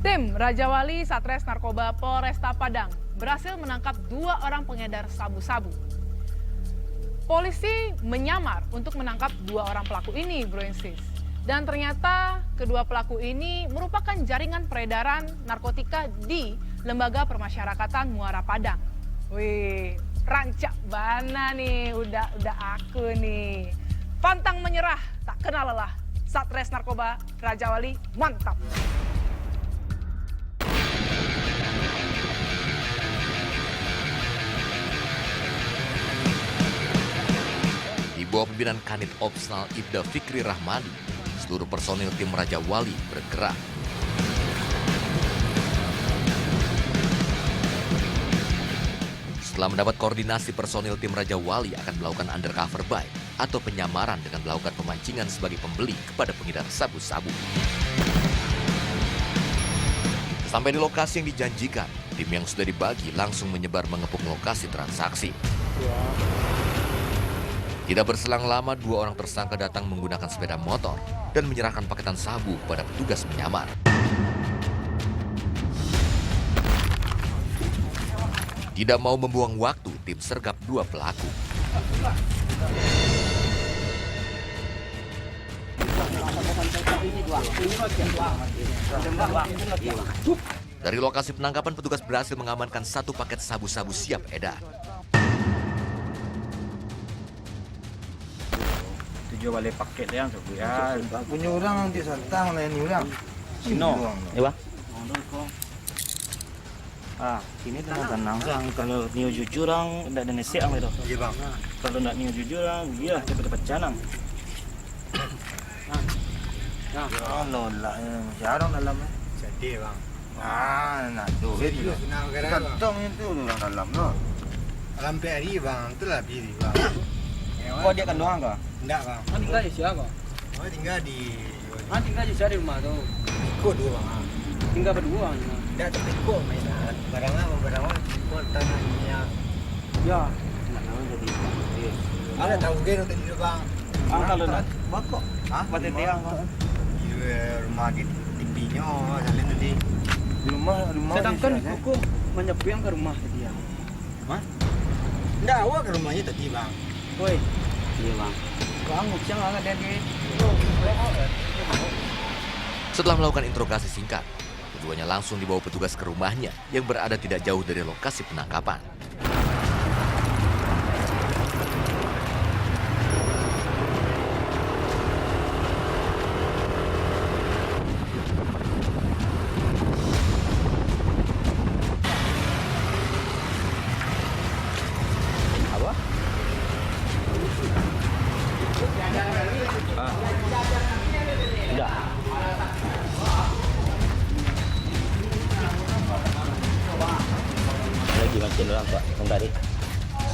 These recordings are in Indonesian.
Tim Raja Wali Satres Narkoba Polresta Padang berhasil menangkap 2 orang pengedar sabu-sabu. Polisi menyamar untuk menangkap 2 orang pelaku ini, Bro Insis. Dan ternyata kedua pelaku ini merupakan jaringan peredaran narkotika di Lembaga Permasyarakatan Muara Padang. Wih, rancak bana nih, udah aku nih. Pantang menyerah, tak kenal lelah. Satres Narkoba Raja Wali, mantap. Di bawah pimpinan Kanit Opsnal Ibda Fikri Rahmadi, seluruh personil tim Raja Wali bergerak. Setelah mendapat koordinasi, personil tim Raja Wali akan melakukan undercover buy atau penyamaran dengan melakukan pemancingan sebagai pembeli kepada pengedar sabu-sabu. Sampai di lokasi yang dijanjikan, tim yang sudah dibagi langsung menyebar mengepung lokasi transaksi. Tidak berselang lama, 2 orang tersangka datang menggunakan sepeda motor dan menyerahkan paketan sabu kepada petugas penyamar. Tidak mau membuang waktu, tim sergap 2 pelaku. Dari lokasi penangkapan, petugas berhasil mengamankan 1 paket sabu-sabu siap edar. Tujuh balik paket yang sebulan. Punya orang nanti santang lain orang. Sino? Ya bang. Ini tenang sang. Kalau niu jujur orang tidak ada nasi ang itu. Iya bang. Kalau tidak niu jujur orang, dia cepat-cepat canang. Allah lah, siapa dalam? Sedih bang. Nak duit juga. Kantong itu orang dalam no. Dalam peri bang, itulah biri bang. Kok dia kan doang kah? Enggak bang. Tinggal di siapa? Oh tinggal di. Tinggal di sana rumah tuh. Ikut dua bang. Tinggal berdua. Tidak terikut mainan. Barang-barang ikut tanahnya. Ya. Ada tahu gini tadi bang. Kalau nak bakok. Hah? buat tiang kah? Di rumah di tipinya, salin tadi. Di rumah. Sedangkan hukum menyepiang ke rumah dia. Hah? Enggak, awak ke rumahnya tadi bang. Woi. Iya bang. Bang, ucang agak dari. Setelah melakukan interogasi singkat, keduanya langsung dibawa petugas ke rumahnya yang berada tidak jauh dari lokasi penangkapan.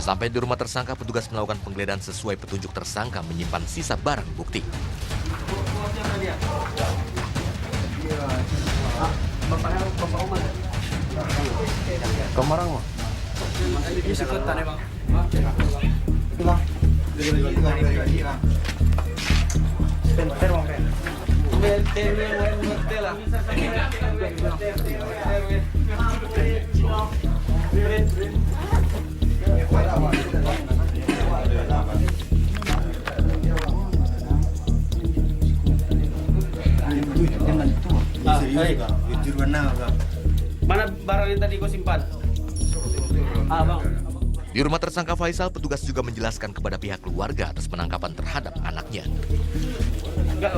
Sampai di rumah tersangka, petugas melakukan penggeledahan sesuai petunjuk tersangka menyimpan sisa barang bukti. Kamarang mah. Ini sekotan ya bang. Bang. Bentar bang. Bete lah. Jujur benar bang. Mana barang yang tadi kau simpan? Bang. Di rumah tersangka Faisal, petugas juga menjelaskan kepada pihak keluarga atas penangkapan terhadap anaknya. Enggak,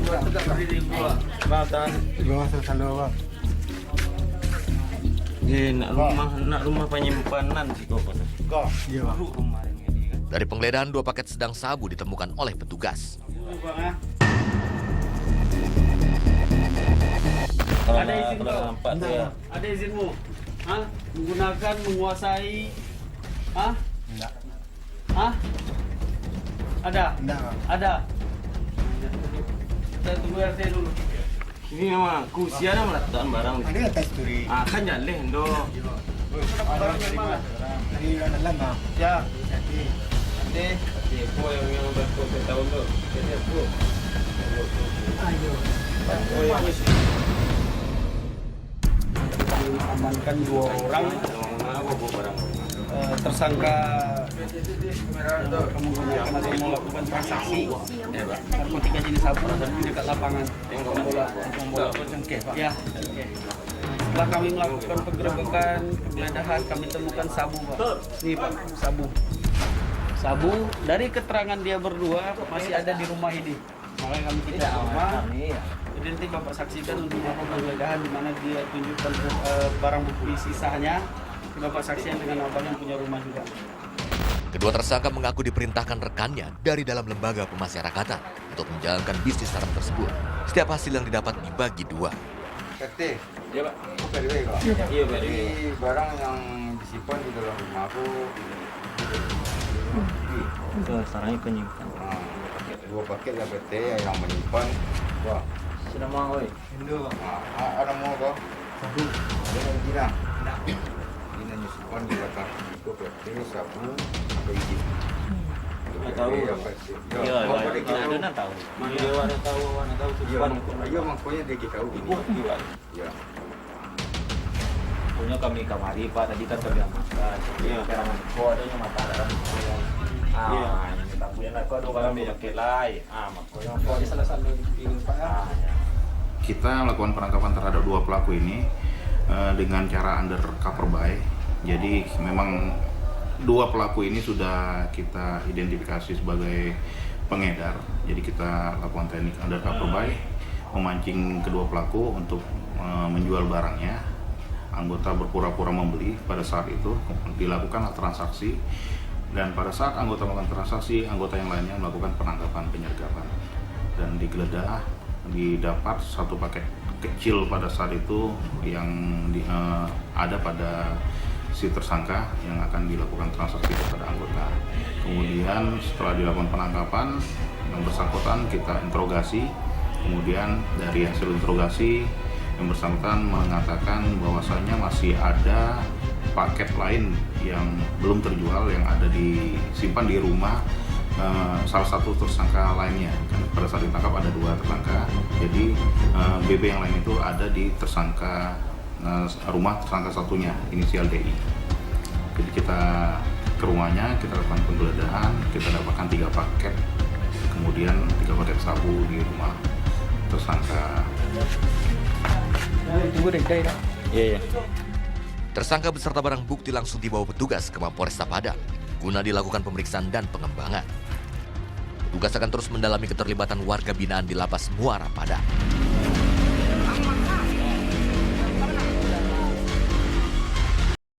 tegak berdiri gua. Batan. Gua selalu bang. Nak rumah penyimpanan sih kok. Iya bang. Rumah ini kan. Dari penggeledahan, 2 paket sedang sabu ditemukan oleh petugas. Ada izin kau? Ada izinmu? Hah? Menggunakan, menguasai? Hah? Enggak. Hah? Ada? Enggak bang. Ada. Kita tunggu RT dulu. Ini memang kusia ada meletakkan barang. Ada atas turi. Kan nyaleh do. Dari dalam bang. Ya. Jadi. Siapa yang bertahun tu? Siapa? Ayo. Oh yang mengamankan 2 orang tersangka menggunakan atau melakukan transaksi narkotika jenis sabu di dekat lapangan bola cengkeh, Pak. Ya. Setelah kami melakukan penggerebekan, penggeledahan, kami temukan sabu, Pak. Nih, Pak, sabu. Sabu dari keterangan dia berdua masih ada di rumah ini. Makanya kami tidak rumah. Jadi nanti Bapak saksikan untuk Bapak penggeledahan di mana dia tunjukkan barang bukti sisanya. Bapak saksikan dengan abang yang punya rumah juga. Kedua tersangka mengaku diperintahkan rekannya dari dalam lembaga pemasyarakatan untuk menjalankan bisnis haram tersebut. Setiap hasil yang didapat dibagi 2. Kete, Iya, Pak. PDW kok. Iya, Pak. Jadi barang yang disimpan di dalam rumah aku Itu sekarang penyimpan. 2 paket ya PT yang menyimpan. Wah, Sudah mau, Indo. Ada mau kok? Sabu. Ada yang bilang. Ini nyimpan di belakang itu PT sabu atau izin. Nggak tahu. Iya, ada tahu. Mana tahu tujuan. Iya, makanya dia tahu ini. Iya. Punya kami kamari Pak, tadi kan kami makan. Iya. Sekarang kok adanya mata dalam. Ini tak punya nak kau kami pakai lai. Makanya kau di salah satu pilih Pak. Kita melakukan penangkapan terhadap 2 pelaku ini dengan cara undercover buy. Jadi memang 2 pelaku ini sudah kita identifikasi sebagai pengedar. Jadi kita lakukan teknik undercover buy, memancing kedua pelaku untuk menjual barangnya. Anggota berpura-pura membeli pada saat itu, dilakukan transaksi. Dan pada saat anggota melakukan transaksi, anggota yang lainnya melakukan penangkapan penyergapan. Dan digeledah, didapat 1 paket kecil pada saat itu yang ada pada si tersangka yang akan dilakukan transaksi kepada anggota. Kemudian setelah dilakukan penangkapan, yang bersangkutan kita interogasi. Kemudian dari hasil interogasi, yang bersangkutan mengatakan bahwasanya masih ada paket lain yang belum terjual yang ada disimpan di rumah salah satu tersangka lainnya. Kan pada saat ditangkap ada 2 tersangka, jadi BB yang lain itu ada di tersangka rumah tersangka satunya, inisial DI. Jadi kita ke rumahnya, kita lakukan penggeledahan, kita dapatkan 3 paket, kemudian 3 paket sabu di rumah tersangka. Iya. Tersangka beserta barang bukti langsung dibawa petugas ke Mapolresta Padang guna dilakukan pemeriksaan dan pengembangan. Petugas akan terus mendalami keterlibatan warga binaan di Lapas Muara Padang.